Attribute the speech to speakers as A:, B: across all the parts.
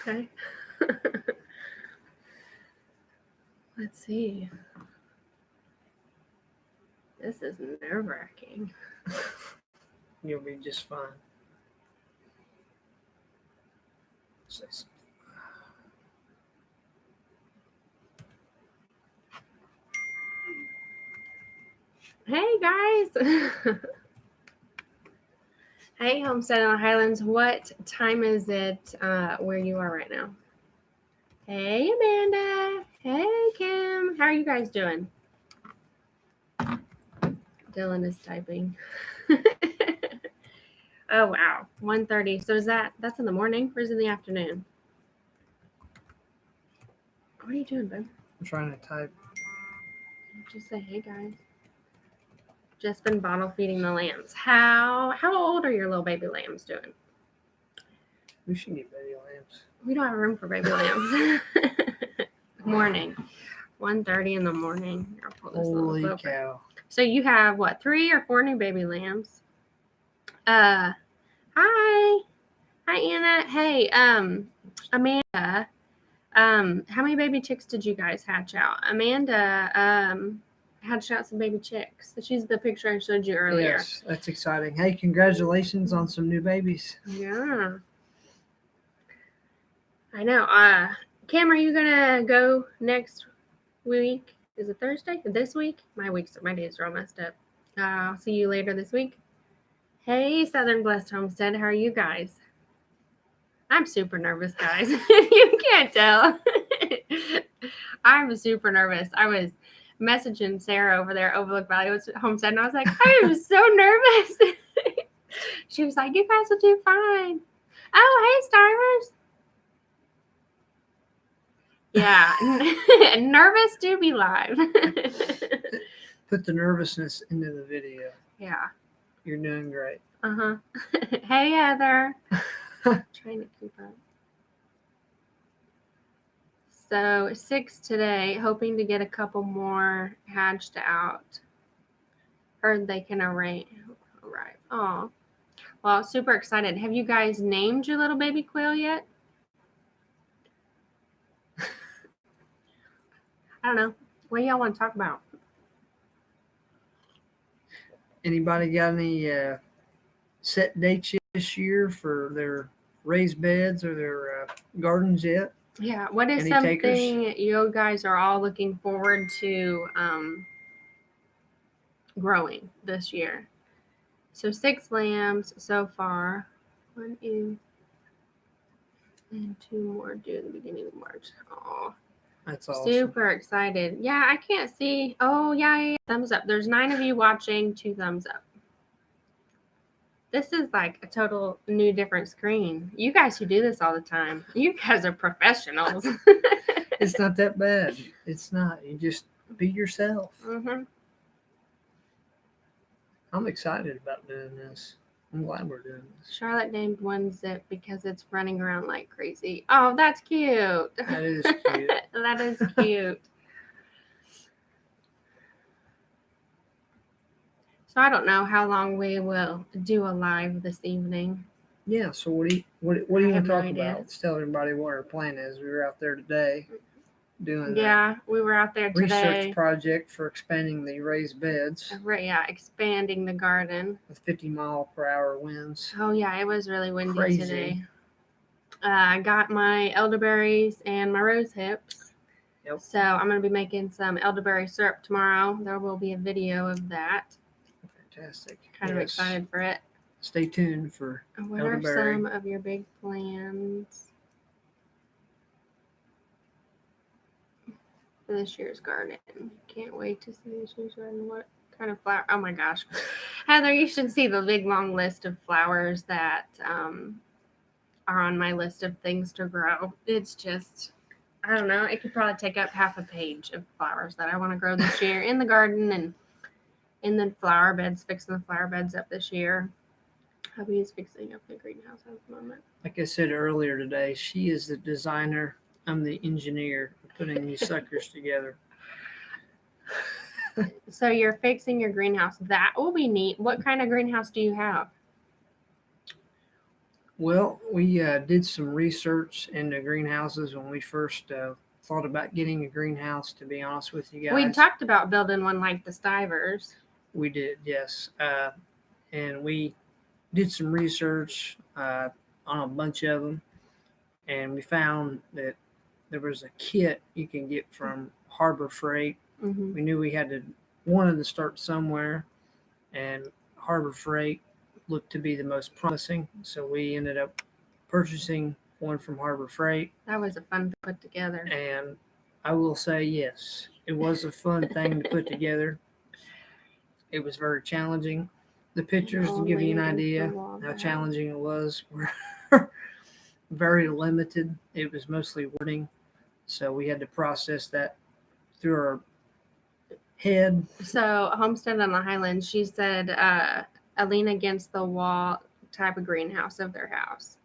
A: Okay. Let's see. This is nerve-wracking.
B: You'll be just fine. Say something.
A: Hey, guys. Hey, Homestead on the Highlands. What time is it where you are right now? Hey, Amanda. Hey, Kim. How are you guys doing? Dylan is typing. Oh, wow. 1:30. So that's in the morning or is it in the afternoon? What are you doing, babe?
B: I'm trying to type.
A: Just say, hey, guys. Just been bottle feeding the lambs. How old are your little baby lambs doing?
B: We should get baby lambs.
A: We don't have room for baby lambs. Morning. 1:30 in the morning. I'll pull this
B: Holy
A: little
B: cow.
A: So you have what, 3 or 4 new baby lambs? Hi. Hi, Anna. Hey, Amanda. How many baby chicks did you guys hatch out? Amanda hatched out some baby chicks. She's the picture I showed you earlier.
B: Yes, that's exciting. Hey, congratulations on some new babies.
A: Yeah. I know. Cam, are you gonna go next week? Is it Thursday? This week? My days are all messed up. I'll see you later this week. Hey, Southern Blessed Homestead, how are you guys? I'm super nervous, guys. If you can't tell, I'm super nervous. I was messaging Sarah over there, Overlook Valley Homestead, and I was like, I am so nervous. She was like, you guys will do fine. Oh, hey, Stivers. Yeah, nervous to be live.
B: Put the nervousness into the video.
A: Yeah.
B: You're doing great.
A: Uh-huh. Hey, Heather. Trying to keep up. So 6 today, hoping to get a couple more hatched out. Heard they can arrive. Oh, well, super excited. Have you guys named your little baby quail yet? I don't know. What do y'all want to talk about?
B: Anybody got any set dates this year for their raised beds or their gardens yet?
A: Yeah, what is
B: Any
A: something
B: takers?
A: you guys are all looking forward to growing this year? So 6 lambs so far. 1 is and 2 more due at the beginning of March. Oh,
B: That's awesome.
A: super excited. Yeah, I can't see. Oh, yeah. Thumbs up. There's 9 of you watching. 2 thumbs up. This is like a total new different screen. You guys who do this all the time, you guys are professionals.
B: It's not that bad. It's not. You just be yourself.
A: Mm-hmm.
B: I'm excited about doing this. I'm glad we're doing this.
A: Charlotte named one Zip because it's running around like crazy. Oh, that's cute.
B: That is cute.
A: That is cute. So I don't know how long we will do a live this evening.
B: Yeah. So what do you want to talk about? Let's tell everybody what our plan is. We were out there today doing
A: we were out there today.
B: Research project for expanding the raised beds.
A: Yeah, expanding the garden
B: with 50-mile-per-hour winds.
A: Oh yeah, it was really windy
B: Crazy.
A: today. I got my elderberries and my rose hips.
B: Yep.
A: So I'm going to be making some elderberry syrup tomorrow. There will be a video of that.
B: Fantastic.
A: Kind of excited for it.
B: Stay tuned for
A: What
B: elderberry.
A: are some of your big plans for this year's garden? Can't wait to see this year's garden. What kind of flower? Oh my gosh. Heather, you should see the big long list of flowers that are on my list of things to grow. It's just, I don't know. It could probably take up half a page of flowers that I want to grow this year in the garden and in the flower beds, fixing the flower beds up this year. Hubby's fixing up the greenhouse at the moment.
B: Like I said earlier today, she is the designer. I'm the engineer putting these suckers together.
A: So you're fixing your greenhouse. That will be neat. What kind of greenhouse do you have?
B: Well, we did some research into greenhouses when we first thought about getting a greenhouse, to be honest with you
A: We
B: guys.
A: talked about building one like the Stivers.
B: We did, yes. And we did some research on a bunch of them, and we found that there was a kit you can get from Harbor Freight.
A: Mm-hmm.
B: We knew we wanted to start somewhere, and Harbor Freight looked to be the most promising, so we ended up purchasing one from Harbor Freight.
A: That was a fun to put together.
B: And I will say, yes, it was a fun thing to put together. It was very challenging. The pictures, to give you an idea how challenging it was, were very limited. It was mostly wording, so we had to process that through our head.
A: So Homestead on the Highlands, she said a lean against the wall type of greenhouse of their house.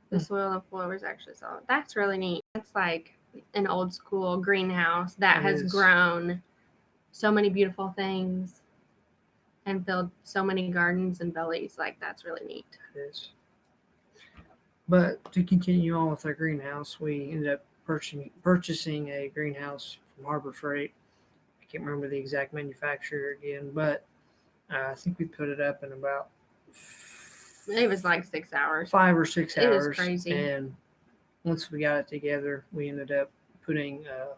A: The soil and floor was actually solid. That's really neat. That's like an old school greenhouse that has grown so many beautiful things and filled so many gardens and bellies. Like, that's really neat.
B: It is. But to continue on with our greenhouse, we ended up purchasing a greenhouse from Harbor Freight. I can't remember the exact manufacturer again, but I think we put it up in about
A: it was like 6 hours.
B: 5 or 6 hours.
A: It was crazy.
B: And once we got it together, we ended up putting a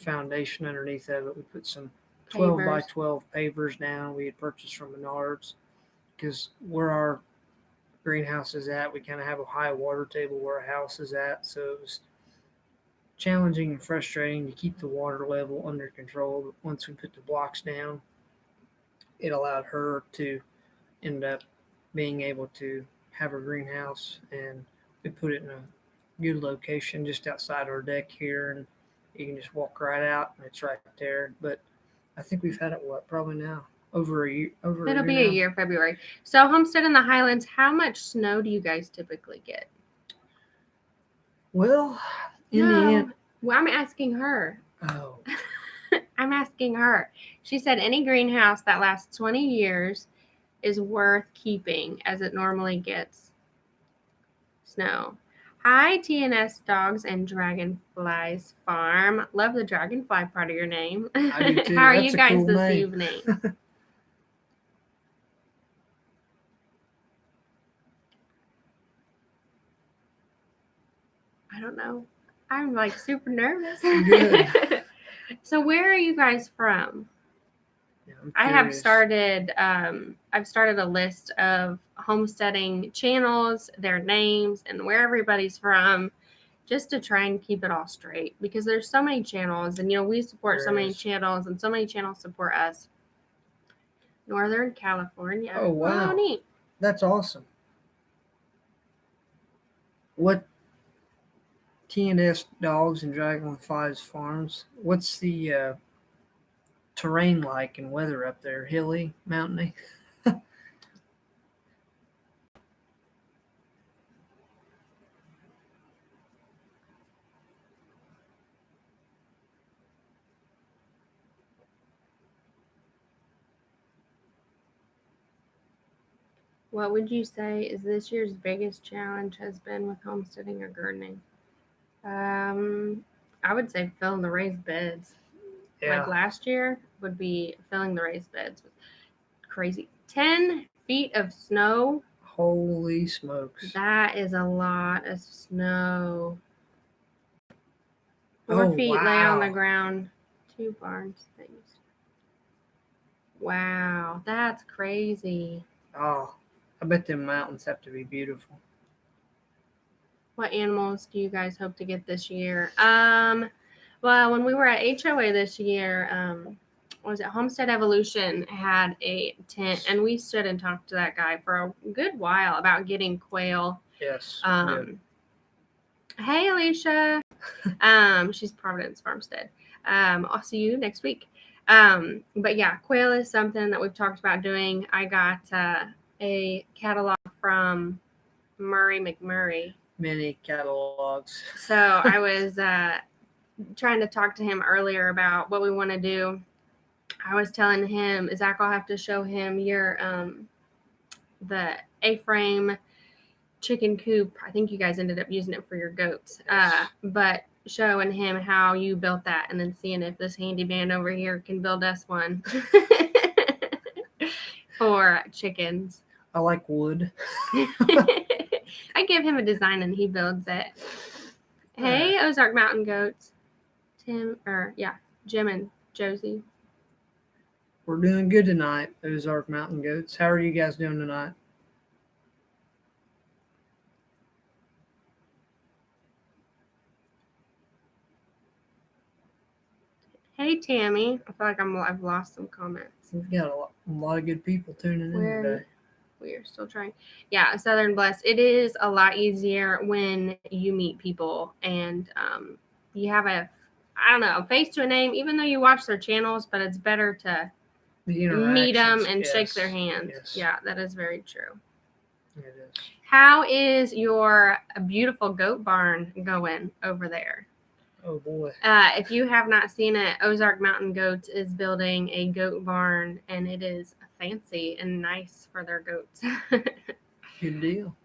B: foundation underneath of it. We put some 12 by 12 pavers down we had purchased from Menards, because where our greenhouse is at, we kind of have a high water table where our house is at, so it was challenging and frustrating to keep the water level under control. But once we put the blocks down, it allowed her to end up being able to have her greenhouse, and we put it in a good location just outside our deck here, and you can just walk right out and it's right there. But I think we've had it probably now over a year.
A: It'll be a year, February. So Homestead in the Highlands, how much snow do you guys typically get?
B: Well, in the end,
A: well, I'm asking her.
B: Oh.
A: I'm asking her. She said any greenhouse that lasts 20 years is worth keeping, as it normally gets snow. Hi, TNS Dogs and Dragonflies Farm. Love the dragonfly part of your name.
B: I do too.
A: How are
B: That's
A: you guys
B: cool
A: this
B: name.
A: evening? I don't know. I'm like super nervous.
B: Good.
A: So where are you guys from?
B: Yeah,
A: I have started I've started a list of homesteading channels, their names, and where everybody's from, just to try and keep it all straight, because there's so many channels, and we support so many channels, and so many channels support us. Northern California.
B: Oh, wow.
A: Oh, neat.
B: That's awesome. What TNS Dogs and Dragonflies Farms, what's the terrain like and weather up there? Hilly, mountainy?
A: What would you say is this year's biggest challenge has been with homesteading or gardening? I would say filling the raised beds.
B: Yeah.
A: Like last year would be filling the raised beds. Crazy. 10 feet of snow.
B: Holy smokes.
A: That is a lot of snow. 4 feet lay on the ground. 2 barns things. Wow, that's crazy.
B: Oh, I bet them mountains have to be beautiful.
A: What animals do you guys hope to get this year? Well, when we were at HOA this year, what was it? Homestead Evolution had a tent, and we stood and talked to that guy for a good while about getting quail.
B: Yes.
A: Hey, Alicia. She's Providence Farmstead. I'll see you next week. But yeah, quail is something that we've talked about doing. I got a catalog from Murray McMurray.
B: Many catalogs.
A: So I was trying to talk to him earlier about what we want to do. I was telling him, Zach, I'll have to show him your the A-frame chicken coop. I think you guys ended up using it for your goats.
B: Yes.
A: But showing him how you built that and then seeing if this handyman over here can build us one for chickens.
B: I like wood.
A: I give him a design and he builds it. Hey, Ozark Mountain Goats. Jim and Josie.
B: We're doing good tonight, Ozark Mountain Goats. How are you guys doing tonight?
A: Hey, Tammy. I feel like I've lost some comments.
B: We've got a lot of good people tuning in today.
A: We are still trying. Yeah, Southern Blessed. It is a lot easier when you meet people and you have a face to a name, even though you watch their channels, but it's better to meet them and shake their hand. Yes. Yeah, that is very true.
B: It is.
A: How is your beautiful goat barn going over there?
B: Oh boy.
A: If you have not seen it, Ozark Mountain Goats is building a goat barn, and it is fancy and nice for their goats.
B: Good deal.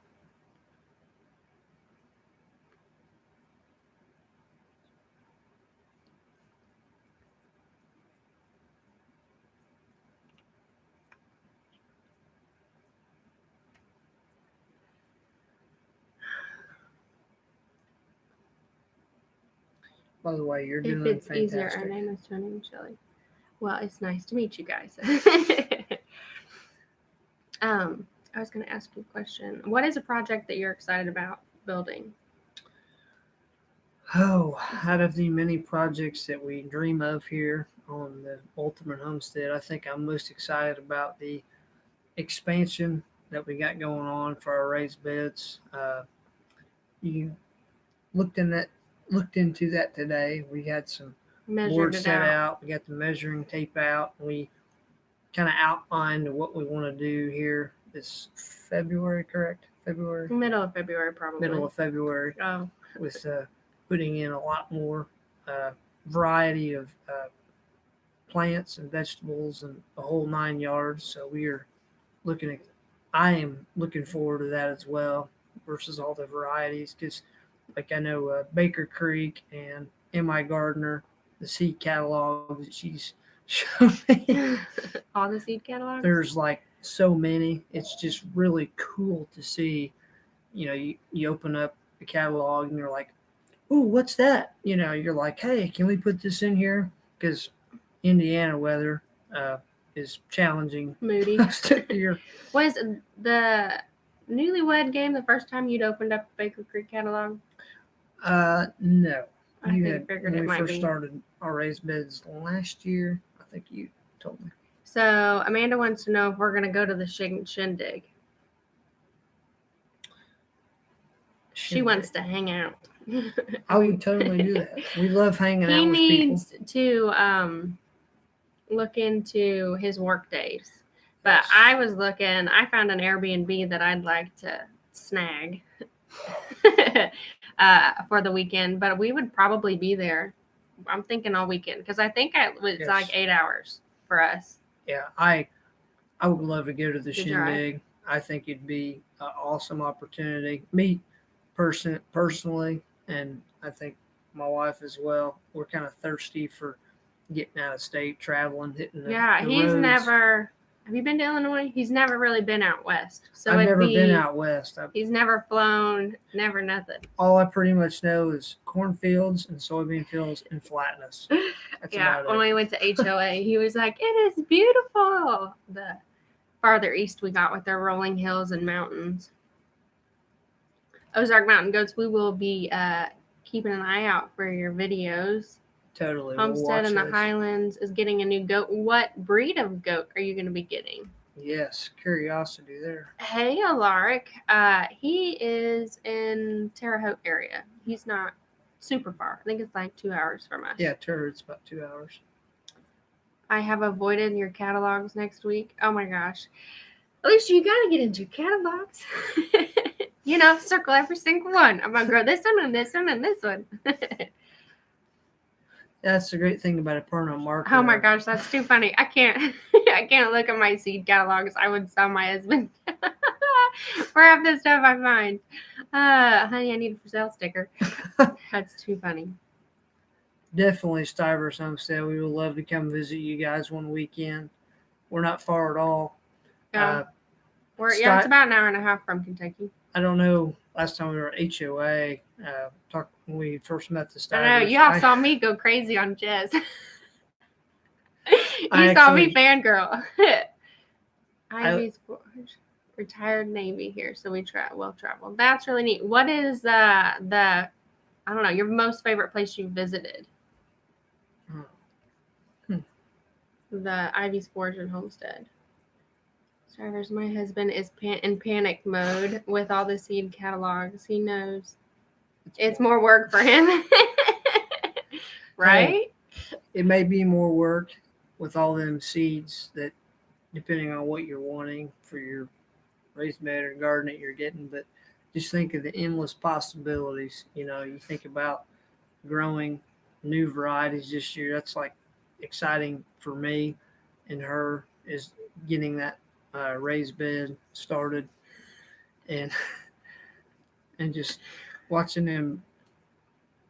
B: By the way, you're doing fantastic. If it's easier,
A: our name is Tony and Shelly. Well, it's nice to meet you guys. I was going to ask you a question. What is a project that you're excited about building?
B: Oh, out of the many projects that we dream of here on the Wolterman Homestead, I think I'm most excited about the expansion that we got going on for our raised beds. You looked into that today. We had some boards set out. We got the measuring tape out. We kind of outlined what we want to do here this February, correct? February?
A: Middle of February, probably.
B: Middle of February.
A: Oh.
B: With putting in a lot more variety of plants and vegetables and the whole 9 yards. So I am looking forward to that as well versus all the varieties because like I know Baker Creek and M.I. Gardner, the seed catalog that she's showed me.
A: All the seed catalogs?
B: There's like so many. It's just really cool to see. You open up the catalog and you're like, ooh, what's that? You're like, hey, can we put this in here? Because Indiana weather is challenging.
A: Moody. Was the Newlywed Game the first time you'd opened up the Baker Creek catalog?
B: No.
A: I figured it might be.
B: When we first started our raised beds last year, I think you told me.
A: So Amanda wants to know if we're going to go to the shindig. She wants to hang out.
B: I would totally do that. We love hanging out with people.
A: He needs to look into his work days. But yes. I found an Airbnb that I'd like to snag for the weekend. But we would probably be there. I'm thinking all weekend because I think it's like 8 hours for us.
B: Yeah, I would love to go to the shindig. I think it'd be an awesome opportunity. Me personally, and I think my wife as well. We're kind of thirsty for getting out of state, traveling, hitting the
A: he's
B: roads.
A: Never. Have you been to Illinois? He's never really been out west. So
B: I've never been out west.
A: He's never flown, never nothing.
B: All I pretty much know is cornfields and soybean fields and flatness. That's
A: when we went to HOA, he was like, "It is beautiful." The farther east we got with their rolling hills and mountains. Ozark Mountain Goats, we will be keeping an eye out for your videos.
B: Totally.
A: Homestead in the Highlands is getting a new goat. What breed of goat are you going to be getting?
B: Yes, curiosity there.
A: Hey, Alaric. He is in Terre Haute area. He's not super far. I think it's like 2 hours from us.
B: Yeah, Terre Haute's about 2 hours.
A: I have avoided your catalogs next week. Oh my gosh. Alicia, you got to get into catalogs. Circle every single one. I'm going to grow this one and this one and this one.
B: That's the great thing about a porno marketer.
A: Oh my gosh, that's too funny. I can't look at my seed catalogs. I would sell my husband. for half the stuff I find. Honey, I need a for sale sticker. That's too funny.
B: Definitely Stivers Homestead. We would love to come visit you guys one weekend. We're not far at all.
A: Yeah. It's about an hour and a half from Kentucky.
B: I don't know. Last time we were at HOA, when we first met the Stivers.
A: I know. Y'all saw me go crazy on Jez. You saw me fangirl. Ivy's retired Navy here, so we well traveled. That's really neat. What is I don't know, your most favorite place you visited? The Ivy's Forge and Homestead. Drivers, my husband is in panic mode with all the seed catalogs. He knows it's more work for him. Right?
B: It may be more work with all them seeds that, depending on what you're wanting for your raised bed or garden that you're getting, but just think of the endless possibilities. You think about growing new varieties this year. That's like exciting for me and her, is getting that raised bed started and just watching them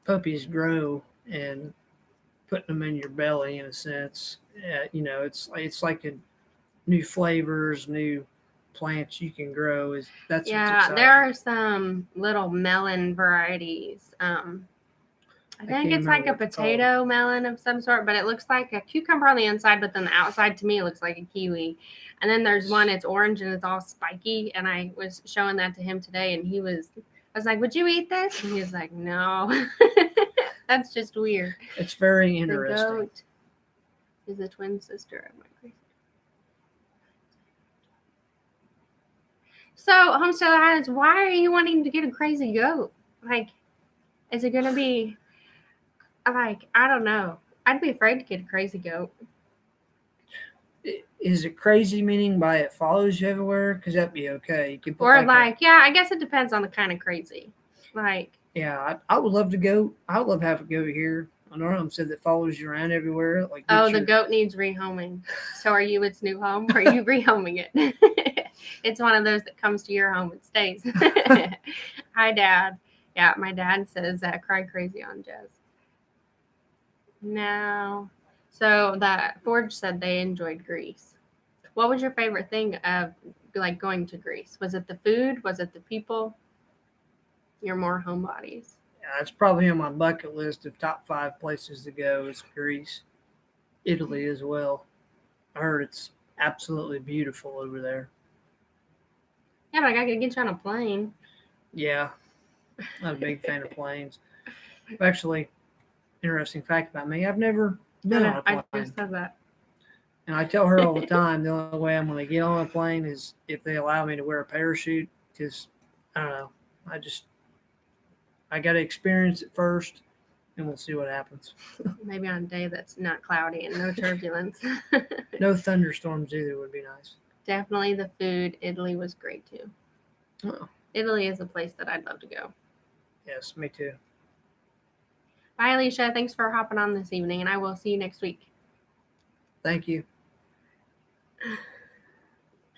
B: puppies grow and putting them in your belly in a sense. It's like new flavors, new plants you can grow. That's what's exciting.
A: There are some little melon varieties. I think it's like a potato melon of some sort, but it looks like a cucumber on the inside, but then the outside to me looks like a kiwi. And then there's one, it's orange and it's all spiky. And I was showing that to him today, and I was like, would you eat this? And he was like, no. That's just weird.
B: It's very interesting.
A: The goat is the twin sister of my crazy. So, Homestead Highlands, why are you wanting to get a crazy goat? Like, is it going to be, like, I don't know. I'd be afraid to get a crazy goat.
B: Is it crazy meaning by it follows you everywhere? Because that'd be okay. You can put
A: I guess it depends on the kind of crazy. Like,
B: yeah, I would love to go. I would love to have a goat here. I know Homestead that follows you around everywhere. Like,
A: the goat needs rehoming. So are you its new home, or are you rehoming it? It's one of those that comes to your home and stays. Hi, Dad. Yeah, my dad says cry crazy on Jez. No. So that Forge said they enjoyed Greece. What was your favorite thing of like going to Greece? Was it the food? Was it the people? Your more homebodies.
B: Yeah, it's probably on my bucket list of top 5 places to go is Greece. Italy as well. I heard it's absolutely beautiful over there.
A: Yeah, but I gotta get you on a plane.
B: Yeah. I'm not a big fan of planes. Actually, interesting fact about me, I've never been on a plane.
A: I just said that.
B: And I tell her all the time, the only way I'm going to get on a plane is if they allow me to wear a parachute, because, I don't know, I got to experience it first, and we'll see what happens.
A: Maybe on a day that's not cloudy and no turbulence.
B: No thunderstorms either would be nice.
A: Definitely the food. Italy was great, too.
B: Oh.
A: Italy is a place that I'd love to go.
B: Yes, me too.
A: Bye, Alicia. Thanks for hopping on this evening, and I will see you next week.
B: Thank you.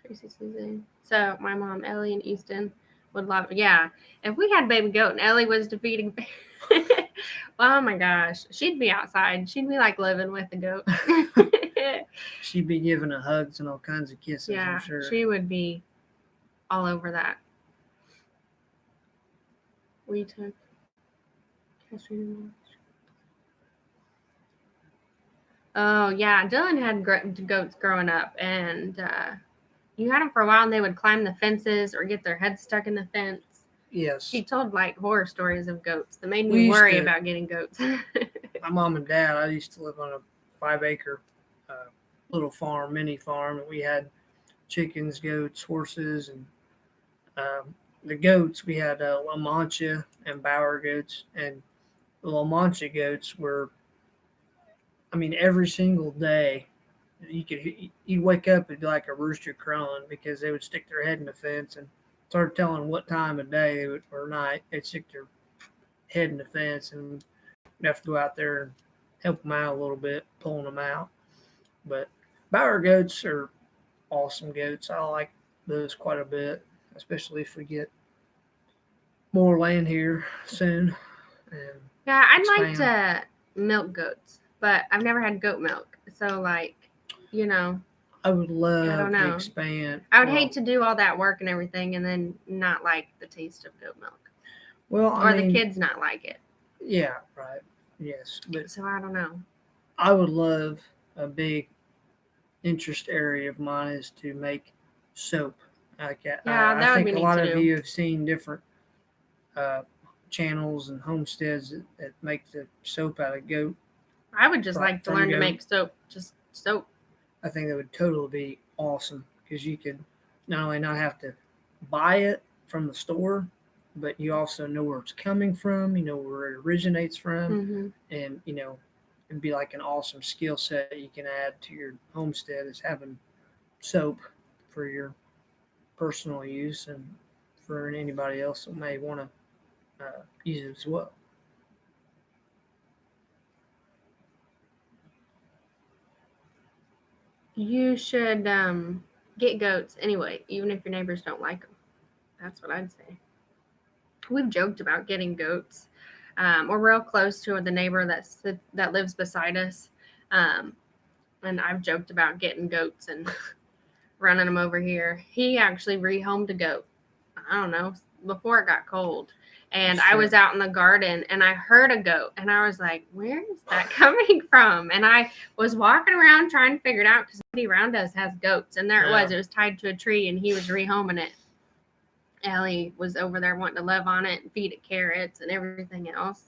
A: Tracy Susan. So my mom, Ellie in Easton, would love it. Yeah. If we had baby goat and Ellie was defeating oh my gosh. She'd be outside. She'd be like living with the goat.
B: She'd be giving her hugs and all kinds of kisses,
A: yeah,
B: I'm sure.
A: She would be all over that. We took Oh, yeah. Dylan had goats growing up, and you had them for a while, and they would climb the fences or get their heads stuck in the fence.
B: Yes.
A: She told, like, horror stories of goats that made me worry about getting goats.
B: My mom and dad, I used to live on a 5-acre little farm, mini farm, and we had chickens, goats, horses, and the goats, we had La Mancha and Bower goats, and the La Mancha goats were, every single day you'd wake up, it'd be like a rooster crowing because they would stick their head in the fence and start telling what time of day or night they'd stick their head in the fence, and we'd have to go out there and help them out a little bit, pulling them out. But Bower goats are awesome goats. I like those quite a bit. especially if we get more land here soon. And
A: Yeah, I'd like
B: expand.
A: to milk goats, but I've never had goat milk. So, like, you know,
B: I would
A: I
B: love
A: don't
B: to
A: know.
B: expand.
A: I would hate to do all that work and everything and then not like the taste of goat milk.
B: Well, I
A: Or the
B: mean,
A: kids not like it.
B: yeah, right. Yes, but
A: So, I don't know.
B: I would love a big interest area of mine is to make soap. Like
A: Yeah,
B: I
A: that would be
B: think a
A: neat
B: lot
A: to
B: of
A: do.
B: you have seen different uh, channels and homesteads that make the soap out of goat
A: I would just like to
B: from
A: learn to
B: goat.
A: make soap. Just soap.
B: I think that would totally be awesome because you could not only not have to buy it from the store, but you also know where it's coming from. You know where it originates from,
A: Mm-hmm.
B: and it'd be like an awesome skill set you can add to your homestead is having soap for your personal use and for anybody else that may want to use it as well.
A: You should get goats anyway, even if your neighbors don't like them. That's what I'd say. We've joked about getting goats. We're real close to the neighbor that lives beside us, um, and I've joked about getting goats and running them over here. He actually rehomed a goat. I don't know, before it got cold. And I was out in the garden and I heard a goat and I was like, where is that coming from? And I was walking around trying to figure it out because nobody around us has goats. And there it was. It was tied to a tree and he was rehoming it. Ellie was over there wanting to love on it and feed it carrots and everything else.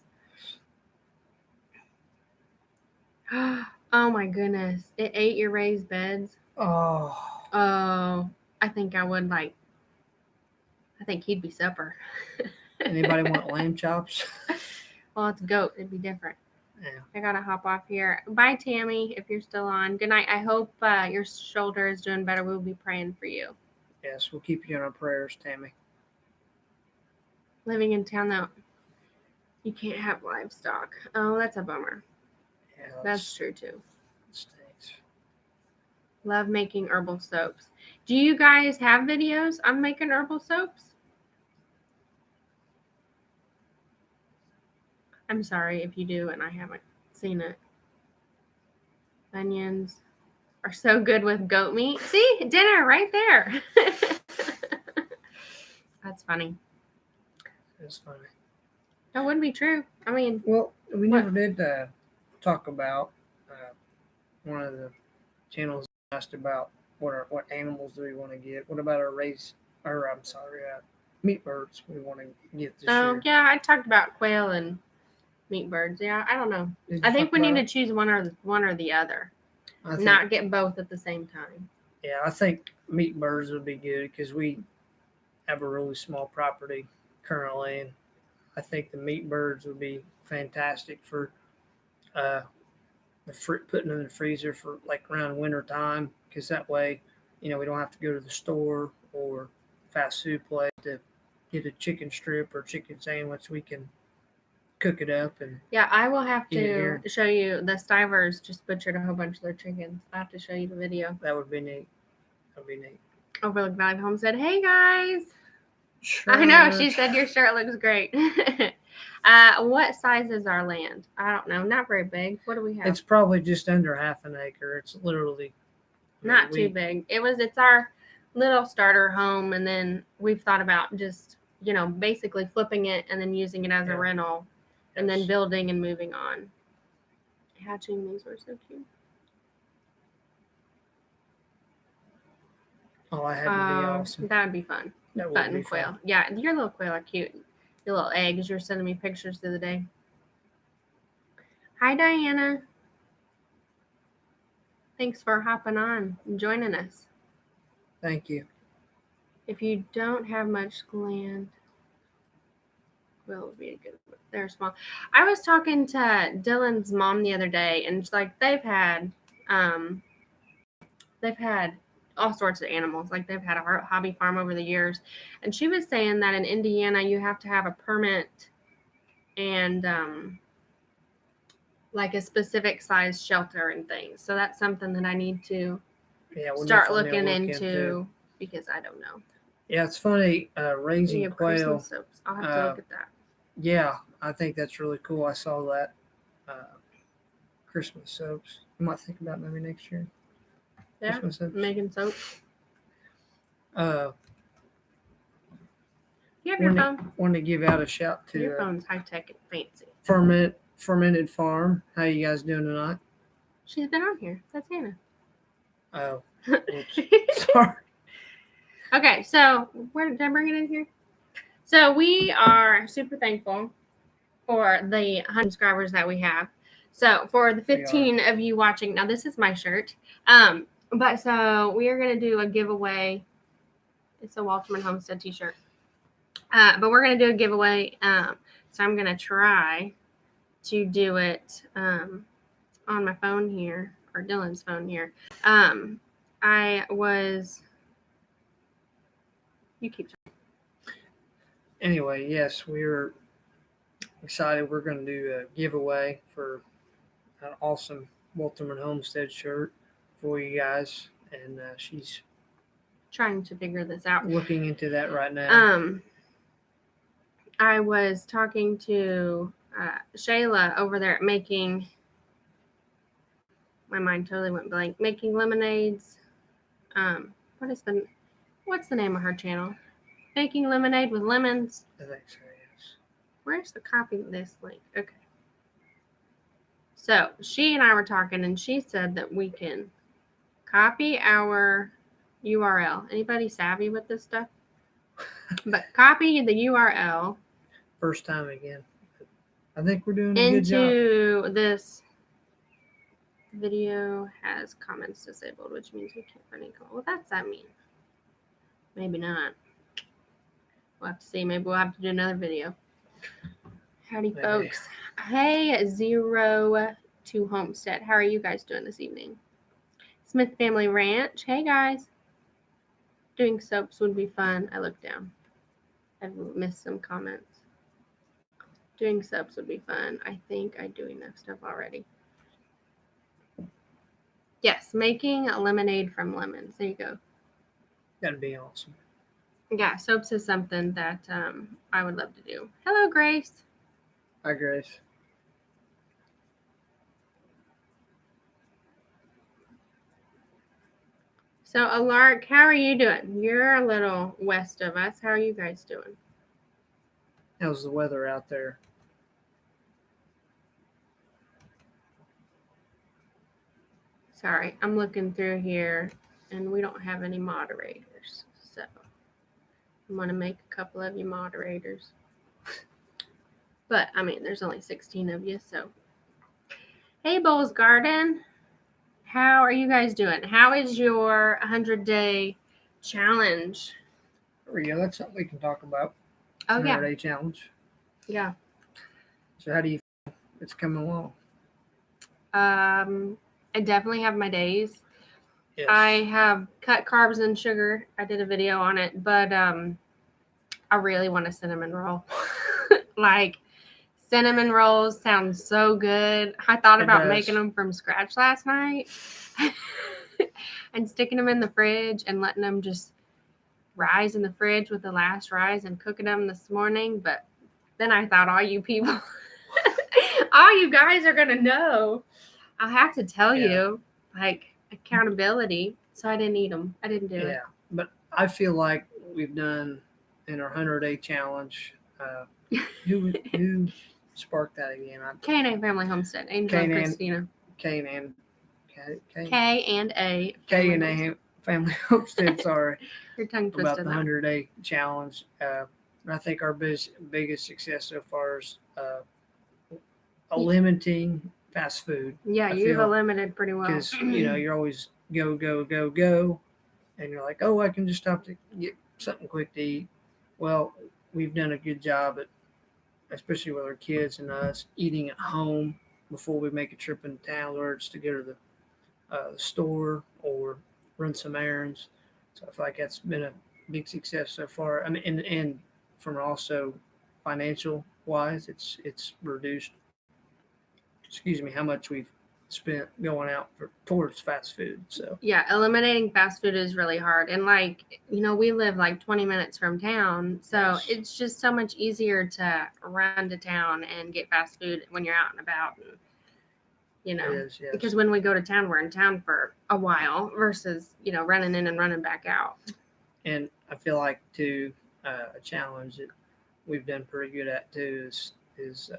A: Oh my goodness. It ate your raised beds.
B: Oh,
A: Oh, I think I would like, I think he'd be supper.
B: anybody want lamb chops?
A: Well, it's goat. It'd be different.
B: Yeah.
A: I gotta hop off here. Bye, Tammy, if you're still on. Good night. I hope your shoulder is doing better. We'll be praying for you.
B: Yes, we'll keep you in our prayers, Tammy.
A: Living in town, though, you can't have livestock. Oh, that's a bummer.
B: Yeah,
A: That's true, too.
B: Stinks.
A: Love making herbal soaps. Do you guys have videos on making herbal soaps? I'm sorry if you do and I haven't seen it. Onions are so good with goat meat. See, dinner right there. That's funny.
B: It's funny.
A: That would be true. I mean,
B: well, we never did talk about one of the channels asked about what animals do we want to get. What about our meat birds we want to get this year?
A: Yeah, I talked about quail and meat birds. Yeah, I don't know. I think we need to choose one or the other. Not get both at the same time.
B: Yeah, I think meat birds would be good because we have a really small property currently, and I think the meat birds would be fantastic for putting in the freezer for like around winter time because that way, we don't have to go to the store or fast food place to get a chicken strip or chicken sandwich. We can cook it up and
A: I will have to show you. The Stivers just butchered a whole bunch of their chickens. I have to show you the video.
B: That would be neat.
A: Overlook Valley Homestead. Hey guys. Shirt. I know, she said your shirt looks great. What size is our land? I don't know. Not very big. What do we have?
B: It's probably just under half an acre. It's literally
A: not too big. It's our little starter home, and then we've thought about just basically flipping it and then using it as a rental, and then building and moving on. Hatching these were so cute.
B: Oh, I had to be awesome.
A: That would be fun. Button quail. Fun. Yeah, your little quail are cute. Your little eggs. You were sending me pictures the other day. Hi, Diana. Thanks for hopping on and joining us.
B: Thank you.
A: If you don't have much land, will be a good one. They're small. I was talking to Dylan's mom the other day, and like they've had all sorts of animals. Like they've had a hobby farm over the years. And she was saying that in Indiana, you have to have a permit and like a specific size shelter and things. So that's something that I need to start looking into because I don't know.
B: Yeah, it's funny. Raising
A: You have
B: quail.
A: Christmas soaps. I'll have to look at that.
B: Yeah, I think that's really cool. I saw that Christmas soaps. I might think about maybe next year.
A: Yeah,
B: Christmas soaps.
A: Meagan soap.
B: Uh,
A: You have your phone.
B: wanted to give out a shout to
A: Your phone's high tech and fancy.
B: Fermented Farm. How you guys doing tonight?
A: She's been on here. That's Hannah.
B: Oh, oops. Sorry.
A: Okay, so where did I bring it in here? So we are super thankful for the 100 subscribers that we have. So for the 15 of you watching, now this is my shirt. But so we are gonna do a giveaway. It's a Wolterman Homestead t-shirt. But we're gonna do a giveaway. So I'm gonna try to do it on my phone here, or Dylan's phone here. You keep talking.
B: Anyway, yes, we're excited. We're going to do a giveaway for an awesome Wolterman Homestead shirt for you guys, and she's
A: Trying to figure this out.
B: looking into that right now.
A: I was talking to Shayla over there at making. My mind totally went blank. Making lemonades. What's the name of her channel? Making lemonade with lemons.
B: I think so, yes.
A: Where's the copy of this link? Okay. So she and I were talking, and she said that we can copy our URL. Anybody savvy with this stuff? But copy the URL.
B: First time again. I think we're doing a good job.
A: Into this video has comments disabled, which means we can't run any comments. What does that mean? Maybe not. We'll have to see. Maybe we'll have to do another video. Howdy,
B: Maybe.
A: folks. Hey, 0 to Homestead. How are you guys doing this evening? Smith Family Ranch. Hey, guys. Doing soaps would be fun. I looked down. I've missed some comments. Doing soaps would be fun. I think I do enough stuff already. Yes, making a lemonade from lemons. There you go.
B: That'd be awesome.
A: Yeah, soaps is something that I would love to do. Hello, Grace.
B: Hi, Grace.
A: So, Alark, how are you doing? You're a little west of us. How are you guys doing?
B: How's the weather out there?
A: Sorry, I'm looking through here, and we don't have any moderators. So, I'm going to make a couple of you moderators. But, I mean, there's only 16 of you, so. Hey, Bowles Garden. How are you guys doing? How is your 100-day challenge?
B: There we go. That's something we can talk about.
A: Oh, yeah.
B: 100-day challenge.
A: Yeah.
B: So how do you feel it's coming along?
A: I definitely have my days.
B: Yes.
A: I have cut carbs and sugar. I did a video on it, but I really want a cinnamon roll. Like, cinnamon rolls sound so good. I thought about making them from scratch last night and sticking them in the fridge and letting them just rise in the fridge with the last rise and cooking them this morning. But then I thought, all you people, all you guys are going to know. I'll have to tell you, like, accountability. So I didn't eat them. I didn't do it.
B: Yeah, but I feel like we've done in our 100-day challenge. Who sparked that again?
A: K&A Family Homestead. Angel and Christina.
B: K&A Family Homestead. Sorry.
A: Your tongue twisted.
B: About the 100-day challenge. I think our biggest success so far is limiting fast food.
A: Yeah, you've limited pretty well.
B: Because, you're always go, go, go, go. And you're like, oh, I can just stop to get something quick to eat. Well, we've done a good job at, especially with our kids and us, eating at home before we make a trip into town, whether it's to go to the store or run some errands. So I feel like that's been a big success so far. I mean, and from also financial wise, it's reduced. How much we've spent going out towards fast food. So
A: yeah, eliminating fast food is really hard. And we live like 20 minutes from town, so
B: Yes.
A: it's just so much easier to run to town and get fast food when you're out and about. And,
B: it is, yes.
A: because when we go to town, we're in town for a while versus running in and running back out.
B: And I feel like too, a challenge that we've done pretty good at too is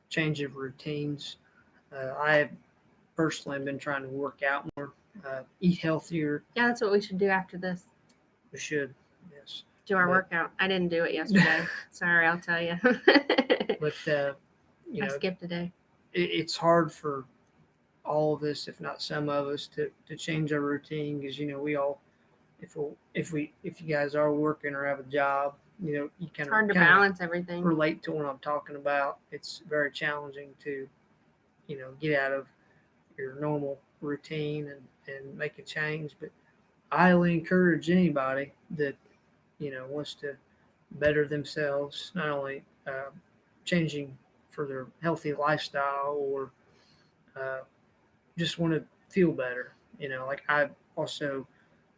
B: change of routines. I have personally been trying to work out more, eat healthier.
A: Yeah, that's what we should do after this.
B: We should, yes.
A: Do our workout. I didn't do it yesterday. Sorry, I'll tell you.
B: But
A: I skipped a day.
B: It's hard for all of us, if not some of us, to change our routine because we all, if you guys are working or have a job, you kind
A: of hard to balance everything.
B: Relate to what I'm talking about. It's very challenging to get out of your normal routine and make a change. But I highly encourage anybody that wants to better themselves, not only changing for their healthy lifestyle or just want to feel better. Like I also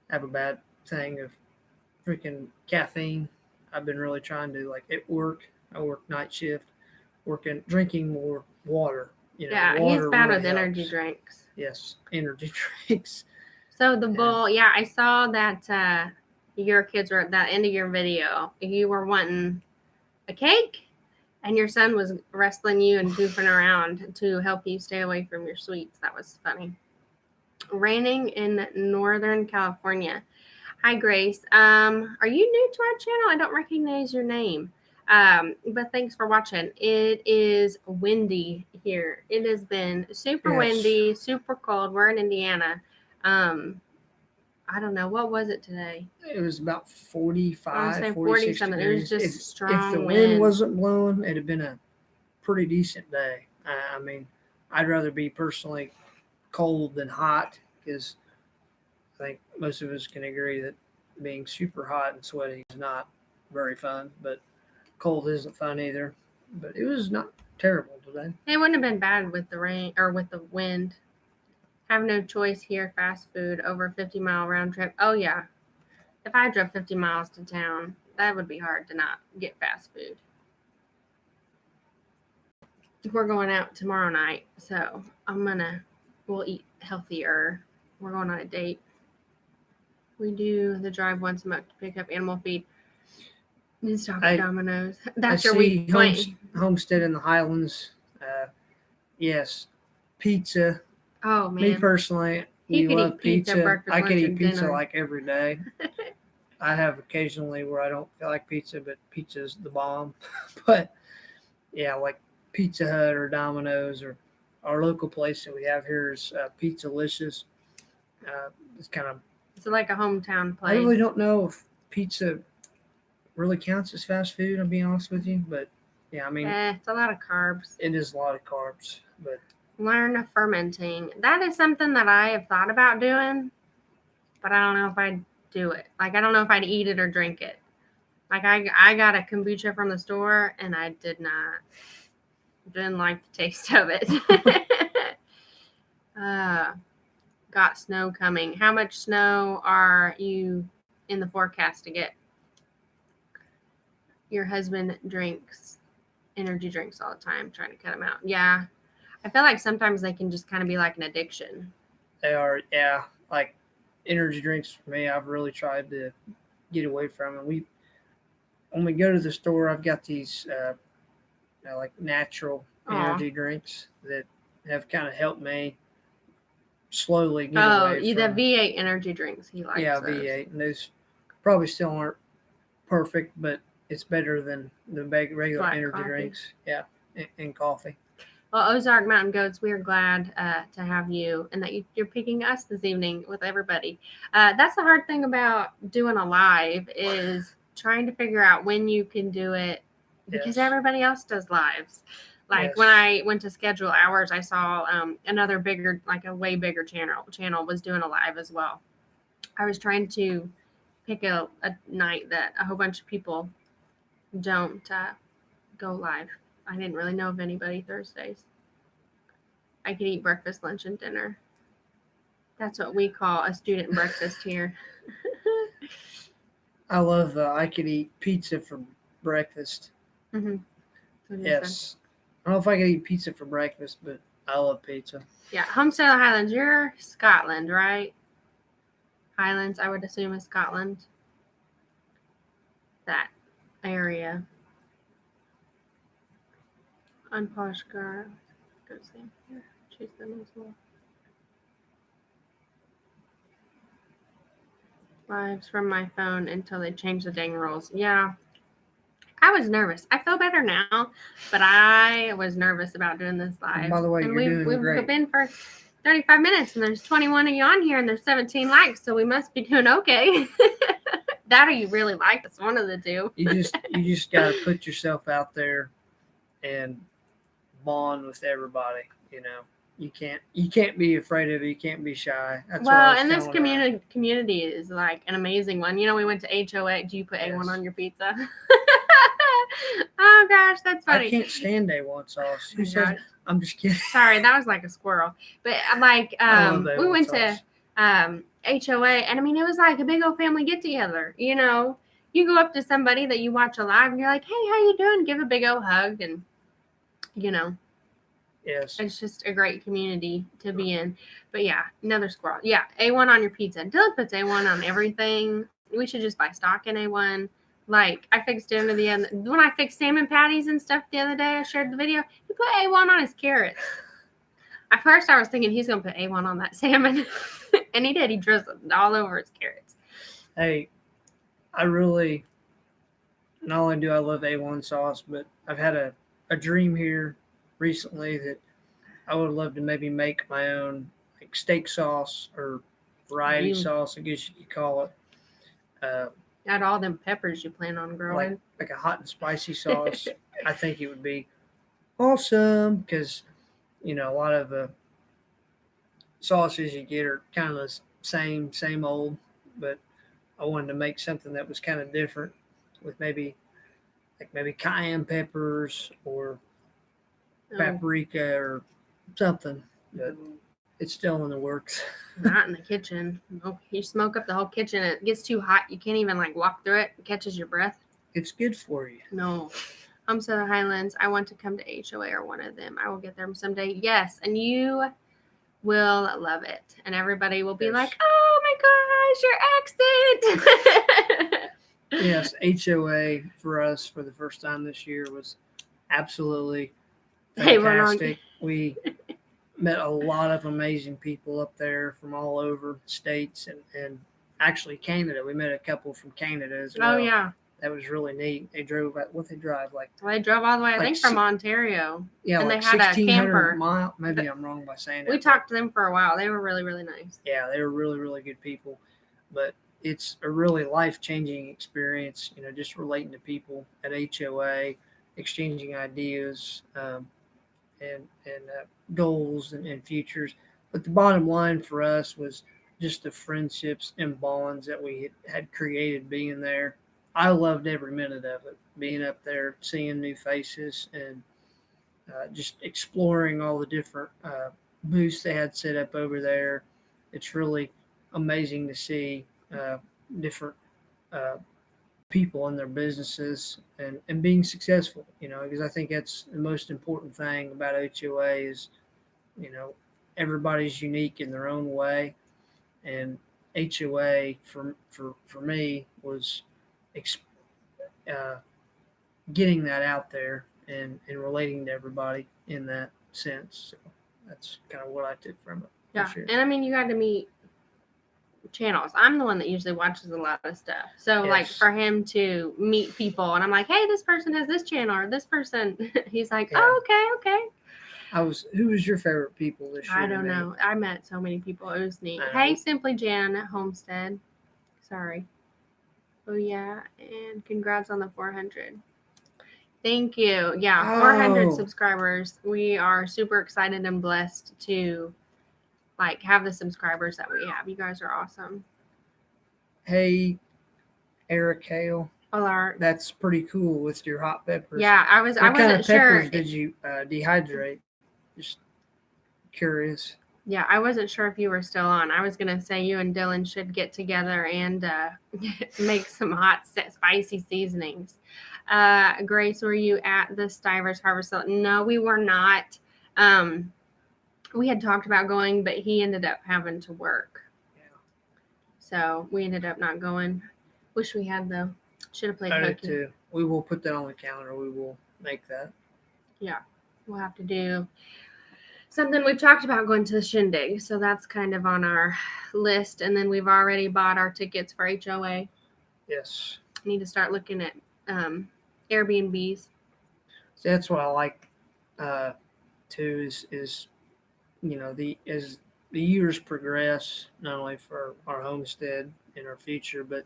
B: have a bad thing of freaking caffeine. I've been really trying to, like, at work, I work night shift, drinking more water.
A: Yeah,
B: water
A: he's bad
B: really
A: with energy
B: helps.
A: drinks.
B: Yes, energy drinks.
A: So the bowl, yeah, I saw that your kids were at that end of your video. You were wanting a cake, and your son was wrestling you and goofing around to help you stay away from your sweets. That was funny. Raining in Northern California. Hi, Grace. Are you new to our channel? I don't recognize your name. But thanks for watching. It is windy here. It has been super windy, super cold. We're in Indiana. I don't know. What was it today?
B: It was about 45,
A: 40 something. It was just strong
B: If the
A: wind
B: wasn't blowing, it'd have been a pretty decent day. I mean, I'd rather be personally cold than hot because I think most of us can agree that being super hot and sweaty is not very fun, but cold isn't fun either. But it was not terrible today.
A: It wouldn't have been bad with the rain or with the wind. Have no choice here. Fast food over 50-mile round trip. Oh yeah, if I drove 50 miles to town, that would be hard to not get fast food. We're going out tomorrow night, so we'll eat healthier. We're going on a date. We do the drive once a month to pick up animal feed. Just talk Domino's. That's your week point.
B: Homestead in the Highlands. Yes, pizza.
A: Oh man,
B: me personally, we love pizza. I could eat pizza
A: dinner.
B: like every day. I have occasionally where I don't feel like pizza, but pizza's the bomb. But yeah, like Pizza Hut or Domino's or our local place that we have here is Pizzalicious.
A: It's like a hometown place.
B: I really don't know if pizza really counts as fast food, I'll be honest with you. But yeah, I mean,
A: it's a lot of carbs.
B: It is a lot of carbs, but
A: learn fermenting. That is something that I have thought about doing, but I don't know if I'd do it. Like, I don't know if I'd eat it or drink it. Like, I got a kombucha from the store, and I didn't like the taste of it. Got snow coming. How much snow are you in the forecast to get? Your husband drinks energy drinks all the time, trying to cut them out. Yeah. I feel like sometimes they can just kind of be like an addiction.
B: They are, yeah. Like energy drinks for me, I've really tried to get away from them. When we go to the store, I've got these like natural energy drinks that have kind of helped me slowly get away from
A: the V8 energy drinks. He likes those.
B: V8, and those probably still aren't perfect, but it's better than the regular
A: Black
B: energy
A: coffee.
B: drinks. Yeah, and coffee.
A: Well, Ozark Mountain Goats, we are glad to have you and that you're picking us this evening with everybody. That's the hard thing about doing a live is trying to figure out when you can do it because everybody else does lives. Like when I went to schedule hours, I saw another bigger, like a way bigger channel was doing a live as well. I was trying to pick a night that a whole bunch of people don't go live. I didn't really know of anybody Thursdays. I could eat breakfast, lunch, and dinner. That's what we call a student breakfast here.
B: I love. I could eat pizza for breakfast.
A: Mm-hmm.
B: Yes. I don't know if I could eat pizza for breakfast, but I love pizza.
A: Yeah, Homestead Highlands. You're Scotland, right? Highlands, I would assume, is Scotland. That area. Unpolished girl. Go see. Here, choose them as well. Lives from my phone until they change the dang rules. Yeah. I was nervous. I feel better now, but I was nervous about doing this live.
B: And by the way,
A: and
B: you're doing great.
A: We've been for 35 minutes, and there's 21 of you on here, and there's 17 likes, so we must be doing okay. That or you really like us, one of the two.
B: You just got to put yourself out there and bond with everybody. You know, you can't be afraid of it. You can't be shy. That's
A: well, and this community is like an amazing one. You know, we went to HOA. Do you put A1 on your pizza? Oh gosh, that's funny.
B: I can't stand A1 sauce. Who says? I'm just kidding.
A: Sorry, that was like a squirrel. But like, we went to HOA, and I mean, it was like a big old family get together. You know, you go up to somebody that you watch alive, and you're like, "Hey, how you doing?" Give a big old hug, and you know,
B: yes,
A: it's just a great community to be in. But yeah, another squirrel. Yeah, A1 on your pizza. Dylan puts A1 on everything. We should just buy stock in A1. Like, I fixed dinner the other when I fixed salmon patties and stuff the other day. I shared the video. He put A1 on his carrots. At first, I was thinking he's gonna put A1 on that salmon, and he did. He drizzled it all over his carrots.
B: Hey, I really not only do I love A1 sauce, but I've had a dream here recently that I would love to maybe make my own like steak sauce or variety sauce, I guess you could call it.
A: Add all them peppers you plan on growing.
B: Like a hot and spicy sauce. I think it would be awesome because, you know, a lot of the sauces you get are kind of the same old, but I wanted to make something that was kind of different with maybe cayenne peppers or paprika or something, but it's still in the works.
A: Not in the kitchen. Oh, you smoke up the whole kitchen. It gets too hot. You can't even like walk through it. It catches your breath.
B: It's good for you.
A: No. Homestead Highlands. I want to come to HOA or one of them. I will get there someday. Yes, and you will love it, and everybody will be like, "Oh my gosh, your accent!"
B: Yes, HOA for us for the first time this year was absolutely fantastic. We met a lot of amazing people up there from all over states and actually Canada. We met a couple from Canada as well.
A: Oh yeah,
B: that was really neat. They drove they drove
A: they drove all the way, I think, from Ontario.
B: Yeah,
A: and
B: like
A: they had a camper.
B: Maybe I'm wrong by saying that.
A: We talked to them for a while. They were really, really nice.
B: Yeah, they were really, really good people. But it's a really life-changing experience, you know, just relating to people at HOA, exchanging ideas and goals and futures. But the bottom line for us was just the friendships and bonds that we had created being there. I loved every minute of it, being up there, seeing new faces, and just exploring all the different booths they had set up over there. It's really amazing to see different people in their businesses and being successful, you know, because I think that's the most important thing about HOA is, you know, everybody's unique in their own way. And HOA for me was getting that out there and relating to everybody in that sense. So that's kind of what I took from it.
A: Yeah, sure. And I mean, you got to meet channels. I'm the one that usually watches a lot of stuff. So yes. Like for him to meet people and I'm like, hey, this person has this channel or this person, he's like, yeah. Oh, okay.
B: Who was your favorite people this year?
A: I don't know. I met so many people. It was neat. Hey, Simply Jan at Homestead. Sorry. Oh yeah, and congrats on the 400. Thank you. Yeah, 400 subscribers. We are super excited and blessed to like have the subscribers that we have. You guys are awesome.
B: Hey, Eric Hale.
A: Alert.
B: That's pretty cool with your hot peppers.
A: Yeah, I wasn't sure.
B: What kind of peppers did you dehydrate? Just curious.
A: Yeah, I wasn't sure if you were still on. I was gonna say you and Dylan should get together and make some hot, spicy seasonings. Grace, were you at the Stivers Harvest? No, we were not. We had talked about going, but he ended up having to work, so we ended up not going. Wish we had though. Should have played
B: I did
A: hooky.
B: too. We will put that on the calendar. We will make that.
A: Yeah, we'll have to do something. We've talked about going to the shindig, so that's kind of on our list. And then we've already bought our tickets for HOA.
B: Yes.
A: Need to start looking at Airbnbs.
B: So that's what I like too is as the years progress, not only for our homestead in our future, but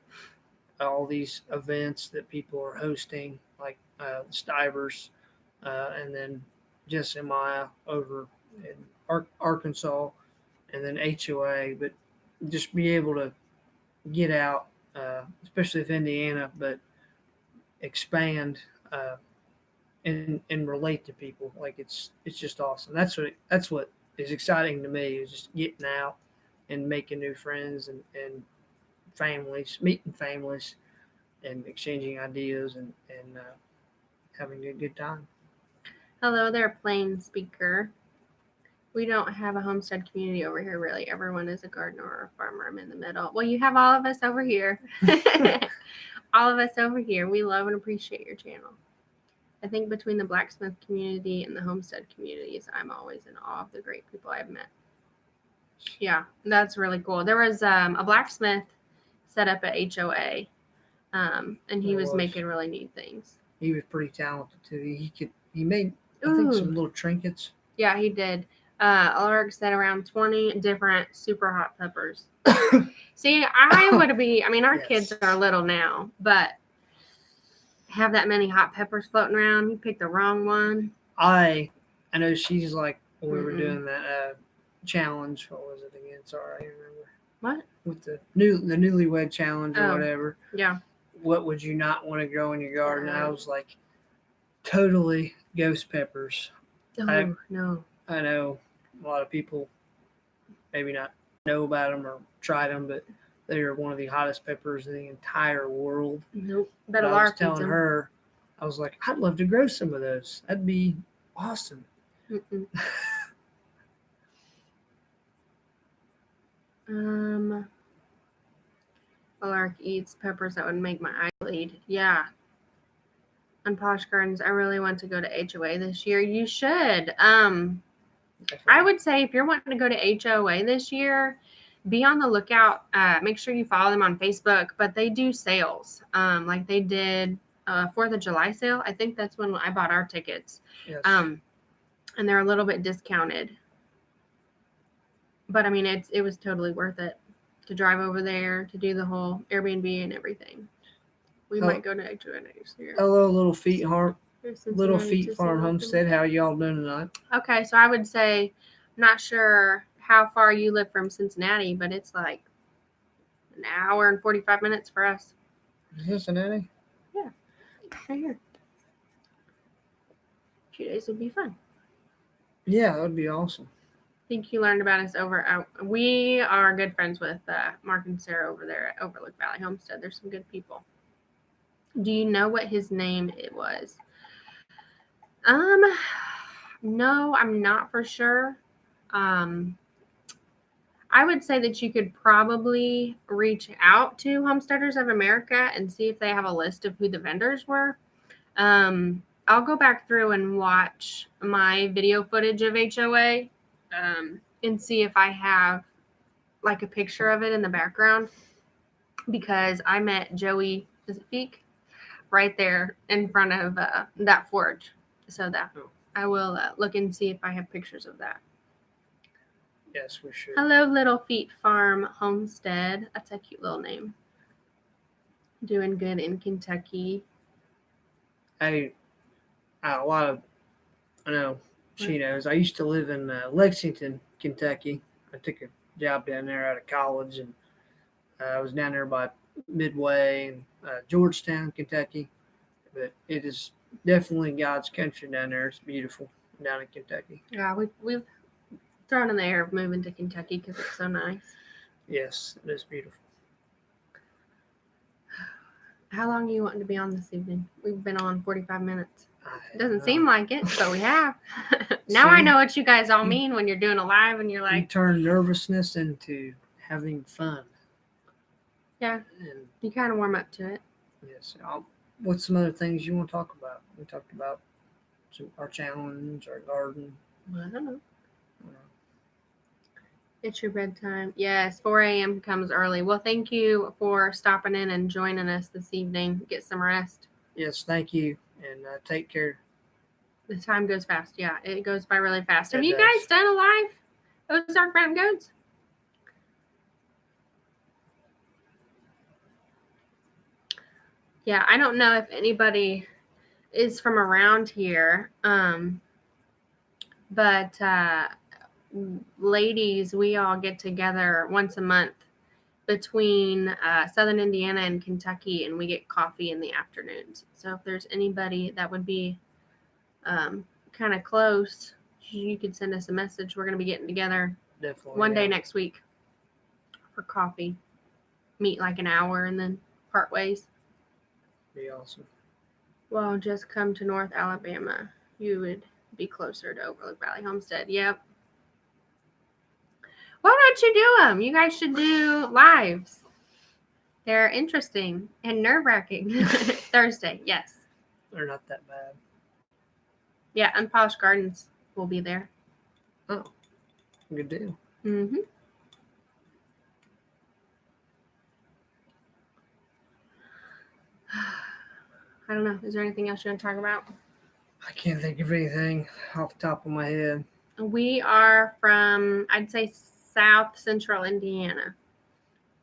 B: all these events that people are hosting, like Stivers, and then Jesse and Maya over in Arkansas, and then HOA. But just be able to get out, especially with Indiana, but expand and relate to people. Like it's just awesome. That's what is exciting to me, is just getting out and making new friends and families, meeting families, and exchanging ideas and having a good time.
A: Hello there, plain speaker. We don't have a homestead community over here, really. Everyone is a gardener or a farmer. I'm in the middle. Well, you have all of us over here. All of us over here. We love and appreciate your channel. I think between the blacksmith community and the homestead communities, I'm always in awe of the great people I've met. Yeah, that's really cool. There was a blacksmith set up at HOA, and he was making really neat things.
B: He was pretty talented too. He made, I think, some little trinkets.
A: Yeah, he did. Ulrich said around 20 different super hot peppers. See, I would be, I mean, our kids are little now, but have that many hot peppers floating around, you picked the wrong one.
B: I know she's like, when we were doing that challenge, what was it again? Sorry, I don't remember.
A: What?
B: With the newlywed challenge or whatever.
A: Yeah.
B: What would you not want to grow in your garden? I was like, totally ghost peppers.
A: Oh, no.
B: I know a lot of people maybe not know about them or tried them, but they are one of the hottest peppers in the entire world.
A: Nope.
B: But I was telling her, I was like, I'd love to grow some of those. That'd be awesome.
A: Lark eats peppers that would make my eye bleed. Yeah. On Posh Gardens, I really want to go to HOA this year. You should. I would say if you're wanting to go to HOA this year, be on the lookout. Make sure you follow them on Facebook, but they do sales. Like they did 4th of July sale. I think that's when I bought our tickets.
B: Yes.
A: And they're a little bit discounted. But I mean, it was totally worth it to drive over there, to do the whole Airbnb and everything. We might go to HOA next year.
B: Hello, Little Feet Farm Homestead. How y'all doing tonight?
A: Okay, so I would say, I'm not sure how far you live from Cincinnati, but it's like an hour and 45 minutes for us.
B: Cincinnati?
A: Yeah, right here. 2 days would be fun.
B: Yeah, that would be awesome.
A: I think you learned about us over. We are good friends with Mark and Sarah over there at Overlook Valley Homestead. They're some good people. Do you know what his name it was? No, I'm not for sure. I would say that you could probably reach out to Homesteaders of America and see if they have a list of who the vendors were. I'll go back through and watch my video footage of HOA and see if I have like a picture of it in the background, because I met Joey, is it Feek? Right there in front of that forge. So that I will look and see if I have pictures of that.
B: Yes, we should.
A: Hello, Little Feet Farm Homestead. That's a cute little name. Doing good in Kentucky.
B: I know she knows. I used to live in Lexington, Kentucky. I took a job down there out of college, and I was down there by Midway and Georgetown, Kentucky. But it is definitely God's country down there. It's beautiful down in Kentucky.
A: Yeah, we've throwing in the air of moving to Kentucky because it's so nice.
B: Yes, it is beautiful.
A: How long are you wanting to be on this evening? We've been on 45 minutes.
B: I
A: It doesn't
B: know.
A: seem like it, but we have. Now I know what you guys all mean when you're doing a live and you're
B: You
A: like,
B: turn nervousness into having fun.
A: yeah,
B: And
A: you kind of warm up to it.
B: yes, what's some other things you want to talk about? We talked about our challenge, our garden.
A: I don't know.
B: You know.
A: It's your bedtime. Yes, 4 a.m. comes early. Well, thank you for stopping in and joining us this evening. Get some rest.
B: Yes, thank you, and take care.
A: The time goes fast. Yeah, it goes by really fast. Have
B: It
A: you
B: does.
A: guys done a live Ozark Mountain Goats? Yeah, I don't know if anybody is from around here, but ladies, we all get together once a month between Southern Indiana and Kentucky, and we get coffee in the afternoons. So if there's anybody that would be kind of close, you could send us a message. We're going to be getting together
B: Definitely.
A: one day next week for coffee. Meet like an hour and then part ways.
B: Be awesome.
A: Well, just come to North Alabama. You would be closer to Overlook Valley Homestead. Yep. Why don't you do them? You guys should do lives. They're interesting and nerve-wracking. Thursday, yes.
B: They're not that bad.
A: Yeah, Unpolished Gardens will be there.
B: Oh, good deal.
A: Mm-hmm. I don't know. Is there anything else you want to talk about?
B: I can't think of anything off the top of my head.
A: We are from, I'd say, South Central Indiana.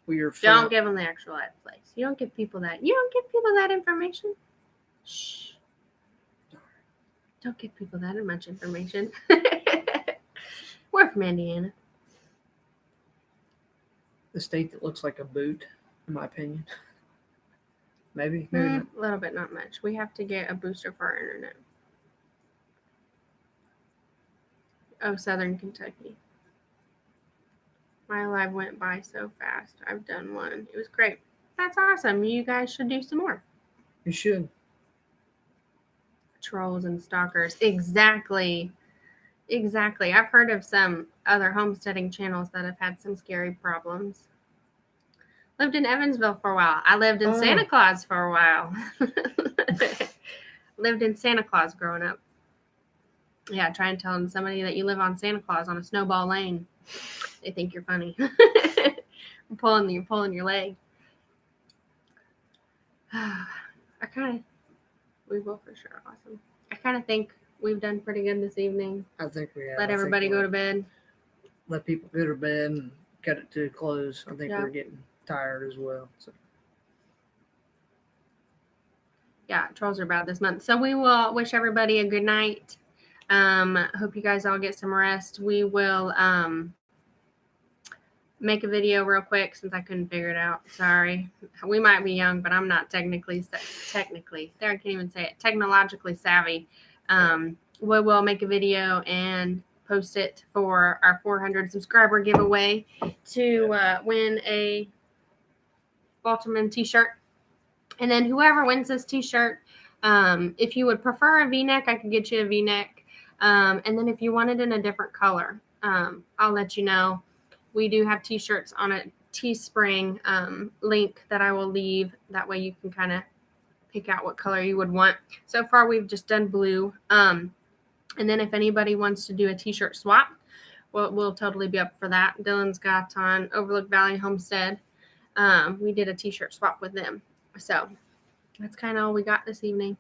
B: We are from.
A: Don't give them the actual place. You don't give people that. You don't give people that information. Shh. Don't give people that much information. We're from Indiana.
B: The state that looks like a boot, in my opinion. Maybe not.
A: A little bit, not much. We have to get a booster for our internet. Oh, Southern Kentucky. My live went by so fast. I've done one. It was great. That's awesome. You guys should do some more.
B: You should.
A: Trolls and stalkers. Exactly. I've heard of some other homesteading channels that have had some scary problems. Lived in Evansville for a while. I lived in Santa Claus for a while. Lived in Santa Claus growing up. Yeah, try and tell somebody that you live on Santa Claus on a snowball lane. They think you're funny. You're pulling your leg. We will for sure. Awesome. I kind of think we've done pretty good this evening.
B: I think we have.
A: Let everybody go to bed.
B: Let people go to bed and cut it to a close. I think we're getting tired as well. So.
A: Yeah, trolls are bad this month. So we will wish everybody a good night. Hope you guys all get some rest. We will make a video real quick since I couldn't figure it out. Sorry. We might be young, but I'm not technically there, I can't even say it, technologically savvy. We will make a video and post it for our 400 subscriber giveaway to win a Wolterman t-shirt. And then whoever wins this t-shirt, if you would prefer a v-neck, I could get you a v-neck. And then if you want it in a different color, I'll let you know. We do have t-shirts on a Teespring link that I will leave. That way you can kind of pick out what color you would want. So far, we've just done blue. And then if anybody wants to do a t-shirt swap, we'll totally be up for that. Dylan's got on Overlook Valley Homestead. We did a t-shirt swap with them. So that's kind of all we got this evening.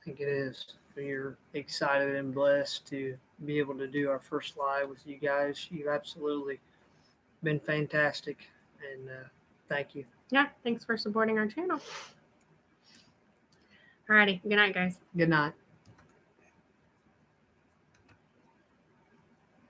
B: I think it is. We're excited and blessed to be able to do our first live with you guys. You've absolutely been fantastic, and thank you.
A: Yeah, thanks for supporting our channel. Alrighty, good night, guys.
B: Good night.